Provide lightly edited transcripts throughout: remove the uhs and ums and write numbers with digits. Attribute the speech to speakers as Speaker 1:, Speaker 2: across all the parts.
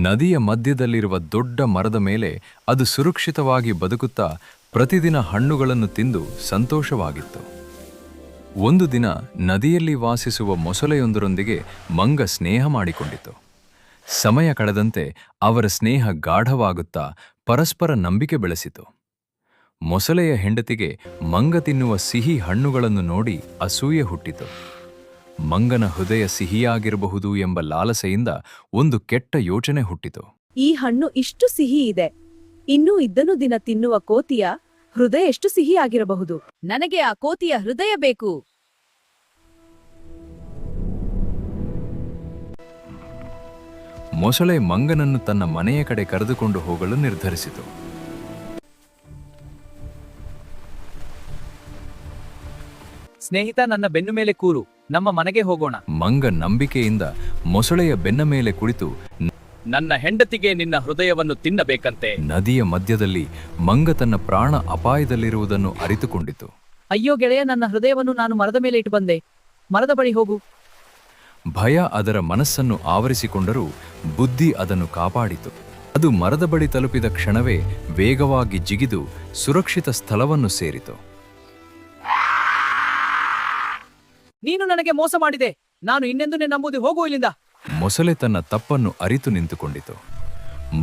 Speaker 1: ನದಿಯ ಮಧ್ಯದಲ್ಲಿರುವ ದೊಡ್ಡ ಮರದ ಮೇಲೆ ಅದು ಸುರಕ್ಷಿತವಾಗಿ ಬದುಕುತ್ತಾ ಪ್ರತಿದಿನ ಹಣ್ಣುಗಳನ್ನು ತಿಂದು ಸಂತೋಷವಾಗಿತ್ತು. ಒಂದು ದಿನ ನದಿಯಲ್ಲಿ ವಾಸಿಸುವ ಮೊಸಳೆಯೊಂದರೊಂದಿಗೆ ಮಂಗ ಸ್ನೇಹ ಮಾಡಿಕೊಂಡಿತು. ಸಮಯ ಕಳೆದಂತೆ ಅವರ ಸ್ನೇಹ ಗಾಢವಾಗುತ್ತಾ ಪರಸ್ಪರ ನಂಬಿಕೆ ಬೆಳೆಸಿತು. ಮೊಸಳೆಯ ಹೆಂಡತಿಗೆ ಮಂಗ ತಿನ್ನುವ ಸಿಹಿ ಹಣ್ಣುಗಳನ್ನು ನೋಡಿ ಅಸೂಯೆ ಹುಟ್ಟಿತು. ಮಂಗನ ಹೃದಯ ಸಿಹಿಯಾಗಿರಬಹುದು ಎಂಬ ಲಾಲಸೆಯಿಂದ ಒಂದು ಕೆಟ್ಟ ಯೋಚನೆ ಹುಟ್ಟಿತು.
Speaker 2: ಈ ಹಣ್ಣು ಇಷ್ಟು ಸಿಹಿ ಇದೆ, ಇನ್ನೂ ಇದನ್ನು ದಿನ ತಿನ್ನುವ ಕೋತಿಯ ಹೃದಯ ಎಷ್ಟು ಸಿಹಿಯಾಗಿರಬಹುದು. ನನಗೆ ಆ ಕೋತಿಯ ಹೃದಯ ಬೇಕು.
Speaker 1: ಮೊಸಳೆ ಮಂಗನನ್ನು ತನ್ನ ಮನೆಯ ಕಡೆ ಕರೆದುಕೊಂಡು ಹೋಗಲು ನಿರ್ಧರಿಸಿತು.
Speaker 3: ಸ್ನೇಹಿತ, ನನ್ನ ಬೆನ್ನು ಮೇಲೆ ಕೂರು, ನಮ್ಮ ಮನೆಗೆ ಹೋಗೋಣ.
Speaker 1: ಮಂಗ ನಂಬಿಕೆಯಿಂದ ಮೊಸಳೆಯ ಬೆನ್ನ ಮೇಲೆ ಕುಳಿತು
Speaker 3: ನನ್ನ ಹೆಂಡತಿಗೆ ನಿನ್ನ ಹೃದಯವನ್ನು ತಿನ್ನಬೇಕಂತೆ.
Speaker 1: ನದಿಯ ಮಧ್ಯದಲ್ಲಿ ಮಂಗ ತನ್ನ ಪ್ರಾಣ ಅಪಾಯದಲ್ಲಿರುವುದನ್ನು ಅರಿತುಕೊಂಡಿತು.
Speaker 3: ಅಯ್ಯೋ ಗೆಳೆಯ, ನನ್ನ ಹೃದಯವನ್ನು ನಾನು ಮರದ ಮೇಲೆ ಇಟ್ಟು ಬಂದೆ. ಮರದ ಬಳಿ ಹೋಗು.
Speaker 1: ಭಯ ಅದರ ಮನಸ್ಸನ್ನು ಆವರಿಸಿಕೊಂಡರೂ ಬುದ್ಧಿ ಅದನ್ನು ಕಾಪಾಡಿತು. ಅದು ಮರದ ಬಳಿ ತಲುಪಿದ ಕ್ಷಣವೇ ವೇಗವಾಗಿ ಜಿಗಿದು ಸುರಕ್ಷಿತ ಸ್ಥಳವನ್ನು ಸೇರಿತು.
Speaker 3: ನೀನು ನನಗೆ ಮೋಸ ಮಾಡಿದೆ, ನಾನು ಇನ್ನೆಂದು ನಂಬುವುದು, ಹೋಗು ಇಲ್ಲಿಂದ.
Speaker 1: ಮೊಸಳೆ ತನ್ನ ತಪ್ಪನ್ನು ಅರಿತು ನಿಂತುಕೊಂಡಿತು.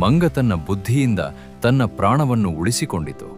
Speaker 1: ಮಂಗ ತನ್ನ ಬುದ್ಧಿಯಿಂದ ತನ್ನ ಪ್ರಾಣವನ್ನು ಉಳಿಸಿಕೊಂಡಿತು.